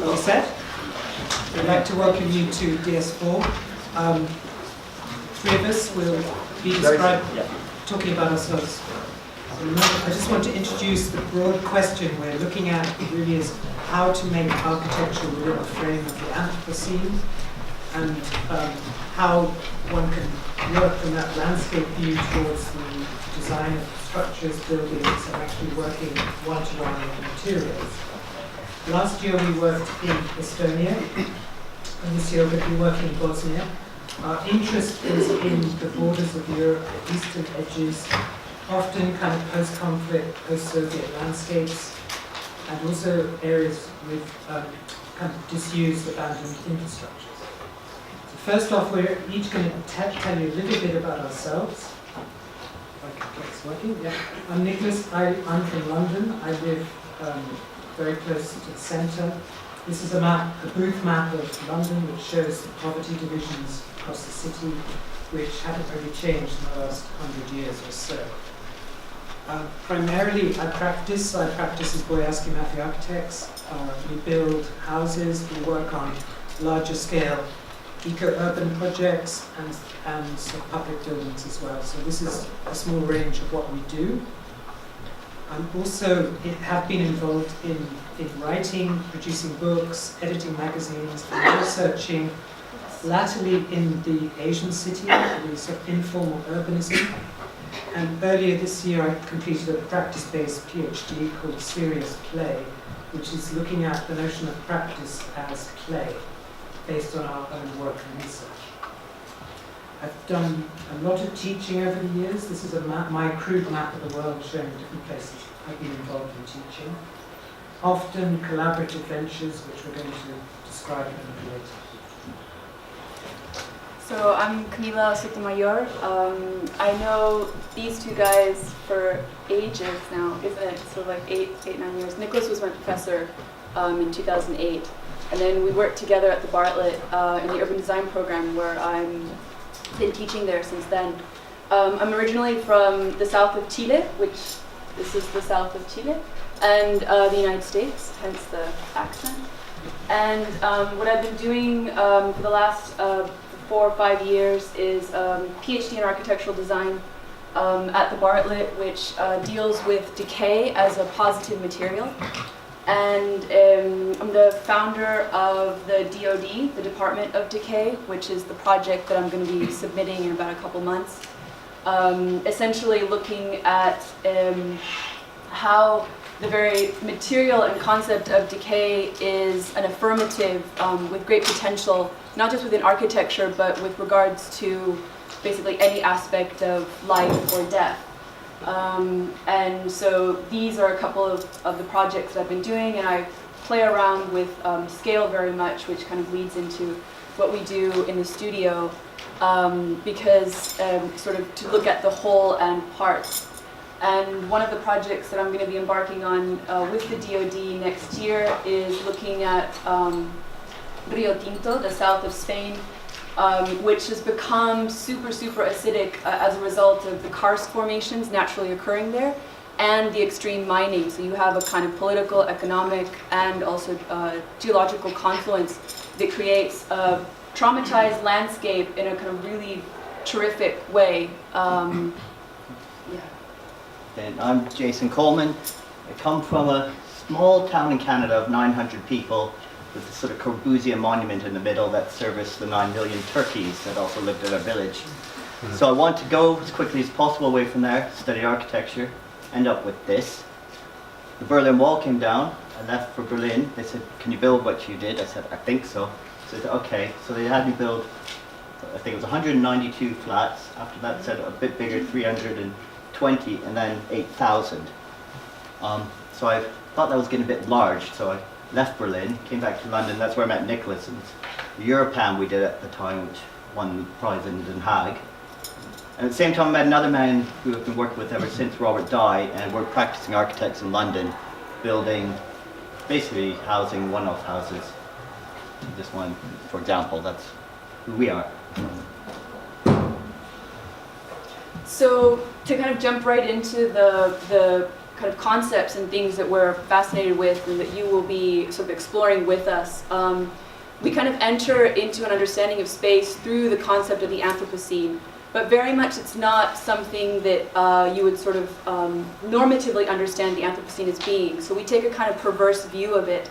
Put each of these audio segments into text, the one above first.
All set? We'd like to welcome you to DS4. Three of us will be talking about ourselves. I just want to introduce the broad question we're looking at really is how to make architecture within the frame of the Anthropocene, and how one can work from that landscape view towards the design of structures, buildings, and actually working one-to-one with materials. Last year we worked in Estonia, and this year we're going to be working in Bosnia. Our interest is in the borders of Europe, the eastern edges, often kind of post-conflict, post-Soviet landscapes, and also areas with kind of disused, abandoned infrastructures. So first off, we're each going to tell you a little bit about ourselves. Okay, it's working. Yeah. I'm Nicholas. I'm from London. I live very close to the centre. This is a map, a booth map of London, which shows the poverty divisions across the city, which haven't really changed in the last 100 years or so. Primarily, I practice as Boyarsky Mafia Architects. We build houses, we work on larger scale eco-urban projects and some public buildings as well. So this is a small range of what we do. I'm also have been involved in writing, producing books, editing magazines, and researching latterly in the Asian city, the sort of informal urbanism. And earlier this year I completed a practice-based PhD called Serious Play, which is looking at the notion of practice as play, based on our own work and research. I've done a lot of teaching over the years. This is my crude map of the world showing different places I've been involved in teaching. Often collaborative ventures, which we're going to describe a little later. So I'm Camila Sotomayor. I know these two guys for ages now, isn't it? So like 9 years. Nicholas was my professor in 2008. And then we worked together at the Bartlett in the urban design program, where I've been teaching there since then. I'm originally from the south of Chile, which this is the south of Chile, and the United States, hence the accent. And what I've been doing for the last 4 or 5 years is PhD in architectural design at the Bartlett, which deals with decay as a positive material. And I'm the founder of the DoD, the Department of Decay, which is the project that I'm going to be submitting in about a couple months. Essentially looking at how the very material and concept of decay is an affirmative with great potential, not just within architecture, but with regards to basically any aspect of life or death. And so these are a couple of the projects that I've been doing, and I play around with scale very much, which kind of leads into what we do in the studio, because sort of to look at the whole and parts. And one of the projects that I'm going to be embarking on with the DoD next year is looking at Rio Tinto, the south of Spain, which has become super acidic as a result of the karst formations naturally occurring there and the extreme mining. So you have a kind of political, economic, and also geological confluence that creates a traumatized landscape in a kind of really terrific way. And I'm Jason Coleman. I come from a small town in Canada of 900 people with a sort of Corbusier monument in the middle that serviced the 9 million turkeys that also lived in our village. So I want to go as quickly as possible away from there, study architecture, end up with this. The Berlin Wall came down. I left for Berlin. They said, "Can you build what you did?" I said, "I think so." I said, "Okay." So they had me build, I think it was 192 flats. After that, said a bit bigger, 320, and then 8,000. So I thought that was getting a bit large, so I left Berlin, came back to London. That's where I met Nicholas. And the Europan we did at the time, which won the prize in Den Haag. And at the same time, I met another man who I've been working with ever since, Robert Dye, and we're practicing architects in London, building, basically housing one-off houses. This one, for example, that's who we are. So to kind of jump right into the kind of concepts and things that we're fascinated with and that you will be sort of exploring with us, we kind of enter into an understanding of space through the concept of the Anthropocene. But very much it's not something that you would sort of normatively understand the Anthropocene as being. So we take a kind of perverse view of it,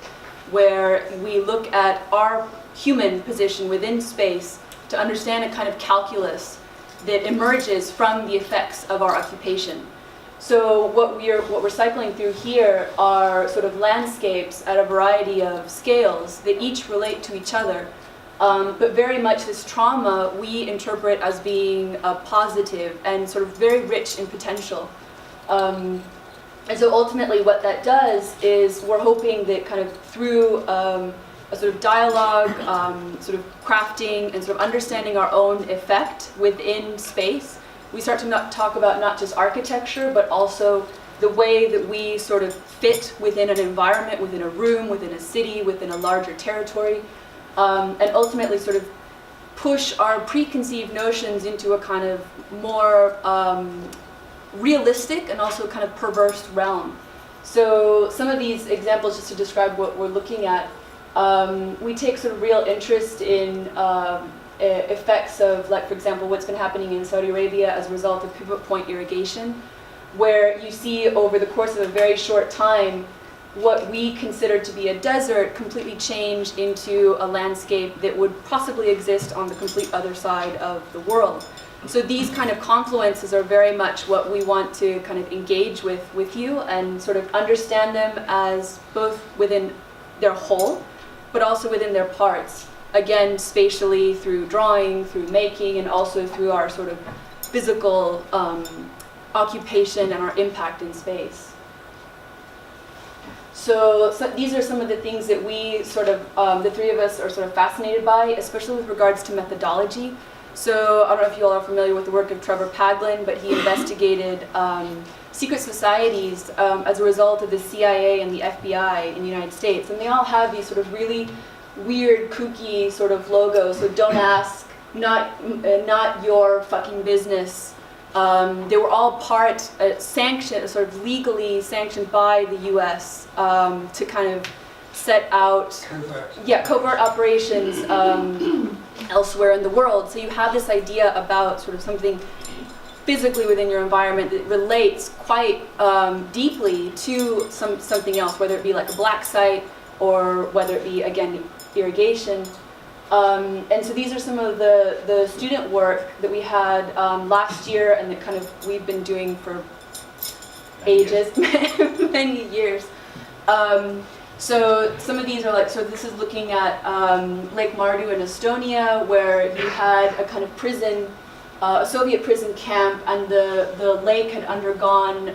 where we look at our human position within space to understand a kind of calculus that emerges from the effects of our occupation. So what we're cycling through here are sort of landscapes at a variety of scales that each relate to each other. But very much this trauma we interpret as being positive and sort of very rich in potential. And so ultimately what that does is we're hoping that kind of through a sort of dialogue, sort of crafting and sort of understanding our own effect within space, we start to talk about not just architecture, but also the way that we sort of fit within an environment, within a room, within a city, within a larger territory, and ultimately sort of push our preconceived notions into a kind of more realistic and also kind of perverse realm. So some of these examples, just to describe what we're looking at, we take sort of real interest in effects of, like, for example, what's been happening in Saudi Arabia as a result of pivot point irrigation, where you see over the course of a very short time what we consider to be a desert completely change into a landscape that would possibly exist on the complete other side of the world. So these kind of confluences are very much what we want to kind of engage with you and sort of understand them as both within their whole, but also within their parts. Again, spatially, through drawing, through making, and also through our sort of physical occupation and our impact in space. So these are some of the things that we sort of, the three of us are sort of fascinated by, especially with regards to methodology. So I don't know if you all are familiar with the work of Trevor Paglen, but he investigated secret societies as a result of the CIA and the FBI in the United States. And they all have these sort of really weird, kooky sort of logos. So don't ask, not your fucking business. They were all sanctioned, sort of legally sanctioned by the U.S. To kind of set out covert operations elsewhere in the world. So you have this idea about sort of something physically within your environment that relates quite deeply to something else, whether it be like a black site or whether it be, again, irrigation. And so these are some of the student work that we had last year and that kind of we've been doing for ages, many years. So some of these are like, so this is looking at Lake Mardu in Estonia, where you had a kind of prison, a Soviet prison camp, and the lake had undergone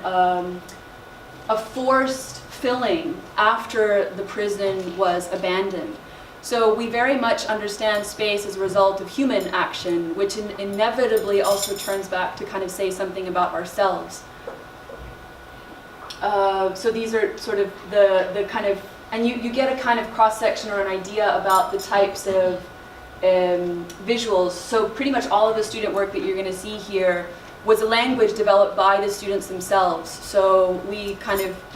a forced filling after the prison was abandoned. So we very much understand space as a result of human action, which inevitably also turns back to kind of say something about ourselves. So these are sort of the kind of, and you get a kind of cross-section or an idea about the types of visuals. So pretty much all of the student work that you're going to see here was a language developed by the students themselves. So we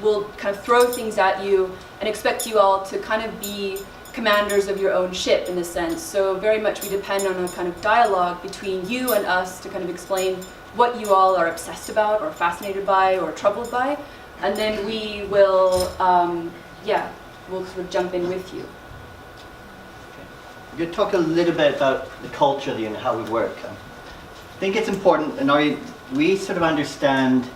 will kind of throw things at you and expect you all to kind of be commanders of your own ship in a sense. So very much we depend on a kind of dialogue between you and us to kind of explain what you all are obsessed about or fascinated by or troubled by. And then we will, we'll sort of jump in with you. We're going to talk a little bit about the culture and how we work. I think it's important, and we sort of understand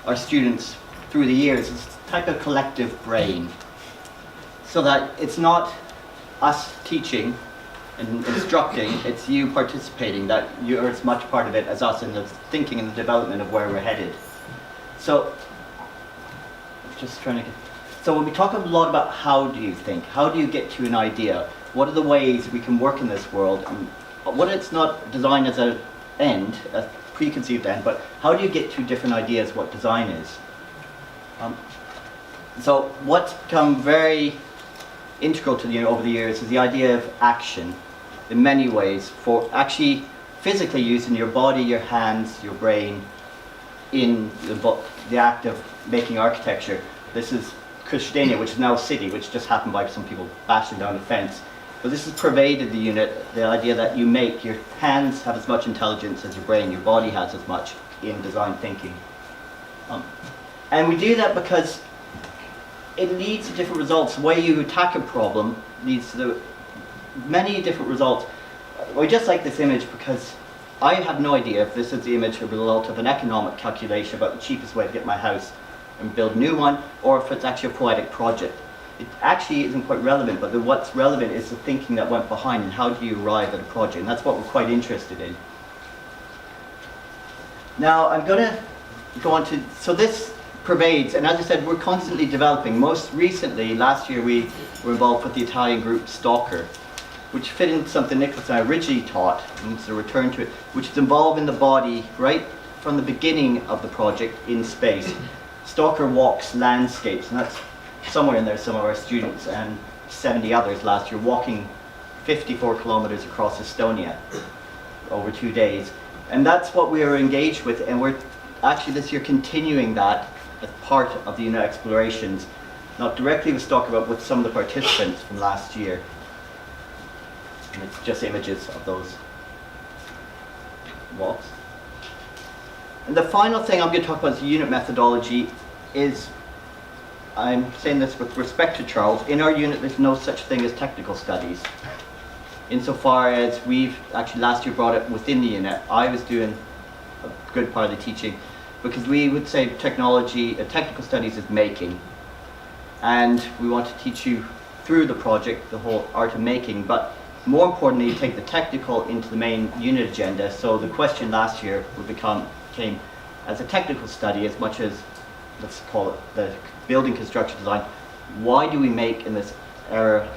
our students through the years as a type of collective brain, so that it's not us teaching and instructing, it's you participating, that you're as much part of it as us in the thinking and the development of where we're headed. So, so when we talk a lot about how do you think, how do you get to an idea, what are the ways we can work in this world, and what it's not designed as an end, a preconceived end, but how do you get to different ideas what design is? So what's become very integral to over the years is the idea of action in many ways, for actually physically using your body, your hands, your brain in the act of making architecture. This is Christiania, which is now a city, which just happened by some people bashing down the fence. But this has pervaded the unit, the idea that you make, your hands have as much intelligence as your brain, your body has as much in design thinking. And we do that because it leads to different results. The way you attack a problem leads to many different results. I just like this image because I have no idea if this is the image or the result of an economic calculation about the cheapest way to get my house and build a new one, or if it's actually a poetic project. It actually isn't quite relevant, but what's relevant is the thinking that went behind and how do you arrive at a project, and that's what we're quite interested in. Now I'm going to go on to, so this pervades, and as I said, we're constantly developing. Most recently, last year, we were involved with the Italian group Stalker, which fit into something Nicholas and I originally taught, and so return to it, which is involving the body right from the beginning of the project in space. Stalker walks landscapes, and that's somewhere in there, some of our students and 70 others last year walking 54 kilometers across Estonia over 2 days. And that's what we are engaged with, and we're actually this year continuing that as part of the UNET explorations, not directly with Stalker, but with some of the participants from last year. And it's just images of those walks. And the final thing I'm going to talk about is the unit methodology. I'm saying this with respect to Charles. In our unit, there's no such thing as technical studies. Insofar as we've actually last year brought it within the unit, I was doing a good part of the teaching, because we would say technical studies is making. And we want to teach you through the project the whole art of making, but more importantly, take the technical into the main unit agenda. So the question last year came as a technical study as much as, let's call it, the building construction design. Why do we make in this era